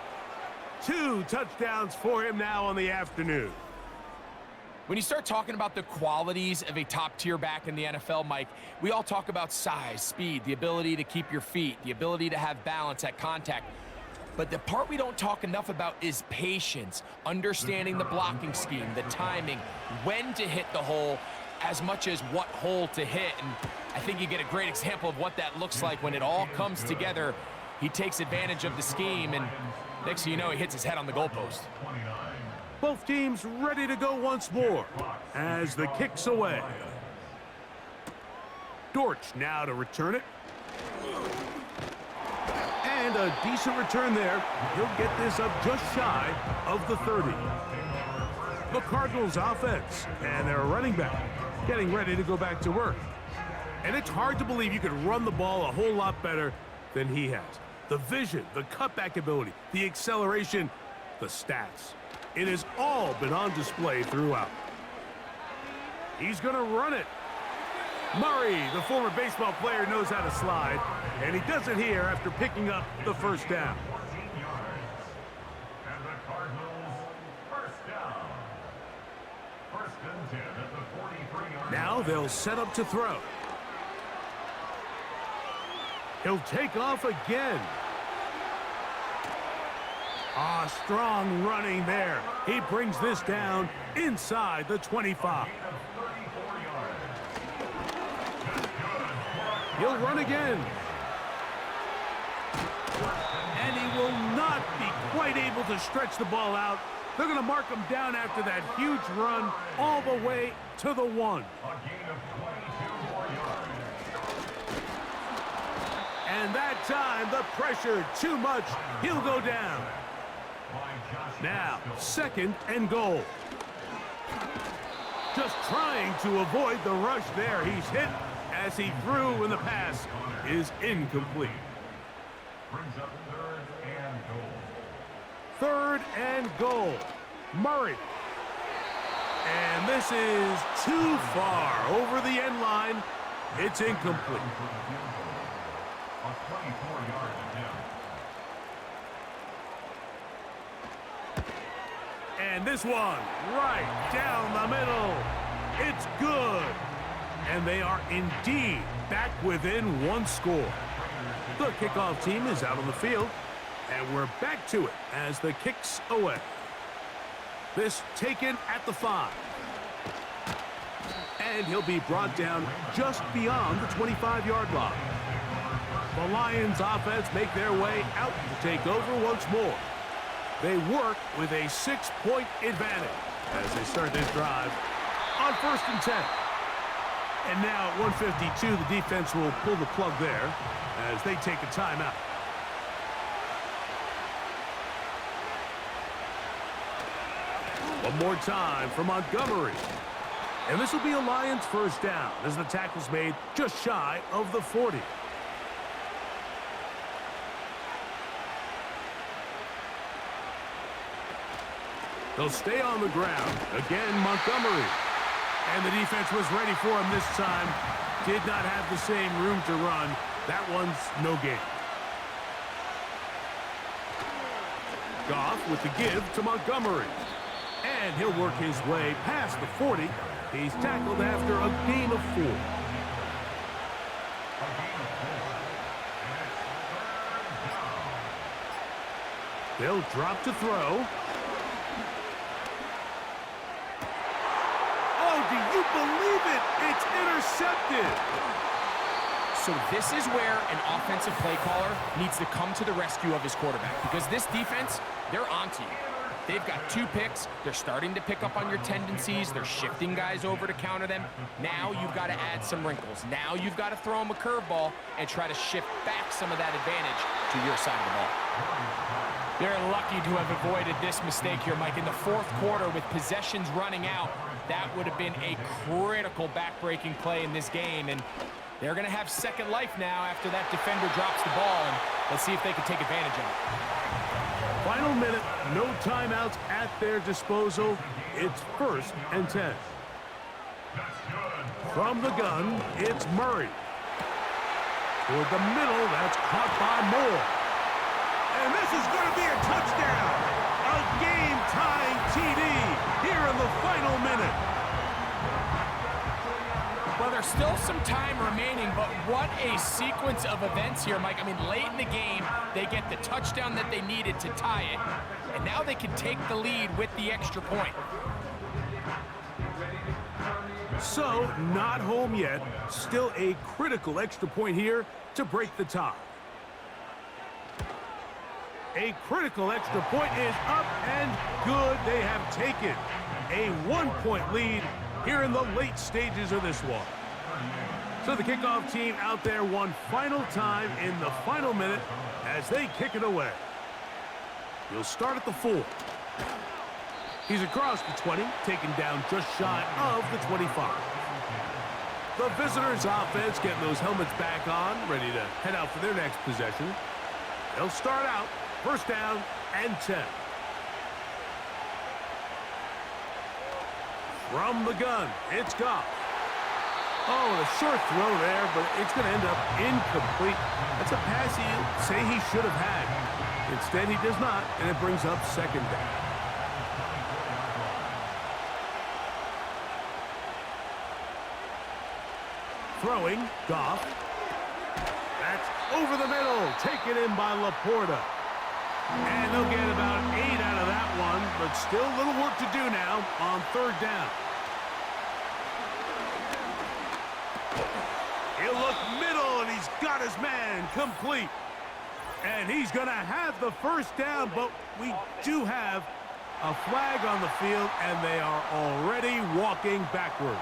2 touchdowns for him now on the afternoon. When you start talking about the qualities of a top-tier back in the NFL, Mike, we all talk about size, speed, the ability to keep your feet, the ability to have balance at contact. But the part we don't talk enough about is patience, understanding the blocking scheme, the timing, when to hit the hole, as much as what hole to hit. And I think you get a great example of what that looks like when it all comes together. He takes advantage of the scheme, and next thing you know, he hits his head on the goalpost. Both teams ready to go once more as the kick's away. Dortch now to return it. And a decent return there. He'll get this up just shy of the 30. The Cardinals offense and their running back getting ready to go back to work. And it's hard to believe you could run the ball a whole lot better than he has. The vision, the cutback ability, the acceleration, the stats. It has all been on display throughout. He's going to run it. Murray, the former baseball player, knows how to slide. And he does it here after picking up the first down. 14 yards. And the Cardinals, first down. First and 10 at the 43-yard line. Now they'll set up to throw. He'll take off again. Strong running there. He brings this down inside the 25. He'll run again. And he will not be quite able to stretch the ball out. They're going to mark him down after that huge run all the way to the 1. A gain of 22 more yards. And that time, the pressure too much. He'll go down. Now, second and goal. Just trying to avoid the rush there. He's hit as he threw when the pass is incomplete. Brings up Third and goal. Murray. And this is too far over the end line. It's incomplete. a 24-yard attempt. And this one, right down the middle. It's good. And they are indeed back within one score. The kickoff team is out on the field. And we're back to it as the kick's away. This taken at the 5. And he'll be brought down just beyond the 25-yard line. The Lions offense make their way out to take over once more. They work with a 6-point advantage as they start this drive on 1st and 10. And now at 1:52, the defense will pull the plug there as they take a timeout. One more time for Montgomery. And this will be a Lions first down as the tackle's made just shy of the 40. They'll stay on the ground. Again, Montgomery. And the defense was ready for him this time. Did not have the same room to run. That one's no gain. Goff with the give to Montgomery. And he'll work his way past the 40. He's tackled after a gain of 4. They'll drop to throw. Oh, do you believe it? It's intercepted. So this is where an offensive play caller needs to come to the rescue of his quarterback, because this defense, they're onto you. They've got 2 picks. They're starting to pick up on your tendencies. They're shifting guys over to counter them. Now you've got to add some wrinkles. Now you've got to throw them a curveball and try to shift back some of that advantage to your side of the ball. They're lucky to have avoided this mistake here, Mike. In the 4th quarter, with possessions running out, that would have been a critical back-breaking play in this game. And they're going to have second life now after that defender drops the ball. And let's see if they can take advantage of it. Final minute, no timeouts at their disposal. It's 1st and 10. From the gun, it's Murray. Toward the middle, that's caught by Moore. And this is going to be a touchdown. A game-tying TD here in the final minute. Well, there's still some time remaining, but what a sequence of events here, Mike. I mean, late in the game, they get the touchdown that they needed to tie it, and now they can take the lead with the extra point. So, not home yet. Still a critical extra point here to break the tie. A critical extra point is up and good. They have taken a 1-point lead here in the late stages of this one. So the kickoff team out there one final time in the final minute as they kick it away. He'll start at the 4. He's across the 20, taken down just shy of the 25. The visitors' offense getting those helmets back on, ready to head out for their next possession. They'll start out 1st down and 10. From the gun, it's Goff. Oh, a short throw there, but it's going to end up incomplete. That's a pass he'd say he should have had. Instead, he does not, and it brings up second down. Throwing, Goff. That's over the middle, taken in by Laporta. And they'll get about 8 out of that one, but still a little work to do now on third down. He'll look middle, and he's got his man complete. And he's going to have the first down, but we do have a flag on the field, and they are already walking backwards.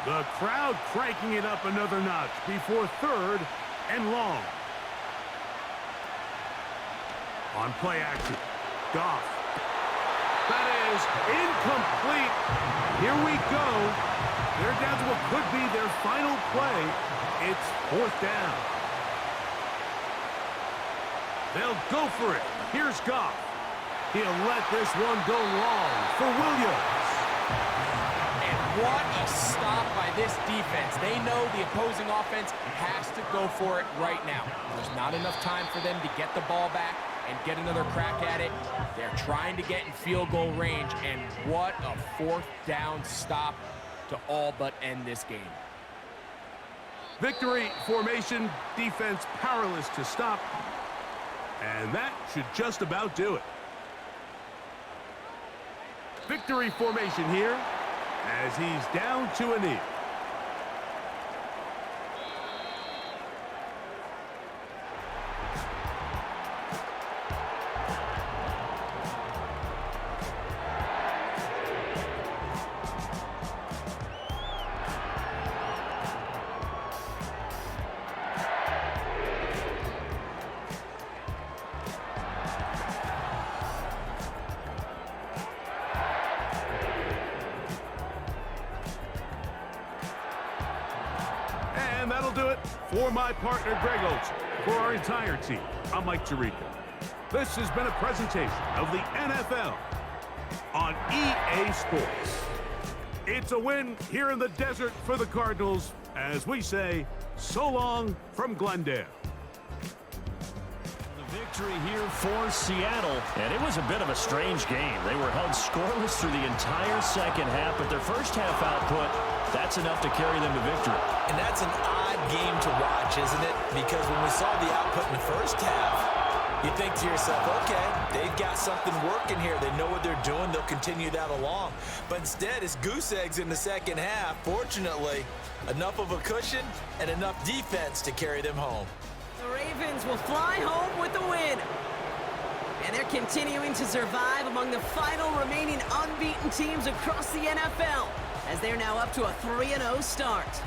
The crowd cranking it up another notch before third and long. On play action, Goff. That is incomplete. Here we go. They're down to what could be their final play. It's fourth down. They'll go for it. Here's Goff. He'll let this one go long for Williams. And what a stop by this defense. They know the opposing offense has to go for it right now. There's not enough time for them to get the ball back and get another crack at it. They're trying to get in field goal range, and what a fourth down stop to all but end this game. Victory formation, defense powerless to stop, and that should just about do it. Victory formation here as he's down to a knee. And that'll do it for my partner, Greg Olson. For our entire team, I'm Mike Tirico. This has been a presentation of the NFL on EA Sports. It's a win here in the desert for the Cardinals as we say, so long from Glendale. Victory here for Seattle, and it was a bit of a strange game. They were held scoreless through the entire second half, but their first half output, that's enough to carry them to victory. And that's an odd game to watch, isn't it? Because when we saw the output in the first half, you think to yourself, okay, they've got something working here. They know what they're doing. They'll continue that along. But instead, it's goose eggs in the second half. Fortunately, enough of a cushion and enough defense to carry them home. The Ravens will fly home with the win. And they're continuing to survive among the final remaining unbeaten teams across the NFL, as they're now up to a 3-0 start.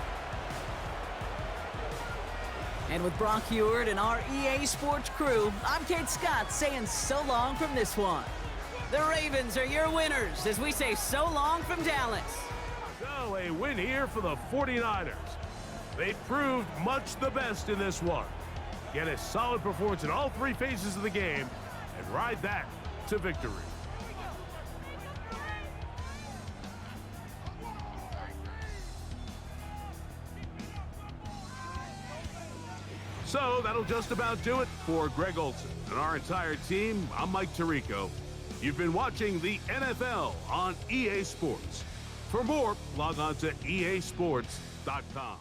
And with Brock Heward and our EA Sports crew, I'm Kate Scott saying so long from this one. The Ravens are your winners as we say so long from Dallas. So a win here for the 49ers. They proved much the best in this one. Get a solid performance in all three phases of the game and ride that to victory. So that'll just about do it for Greg Olson and our entire team. I'm Mike Tirico. You've been watching the NFL on EA Sports. For more, log on to easports.com.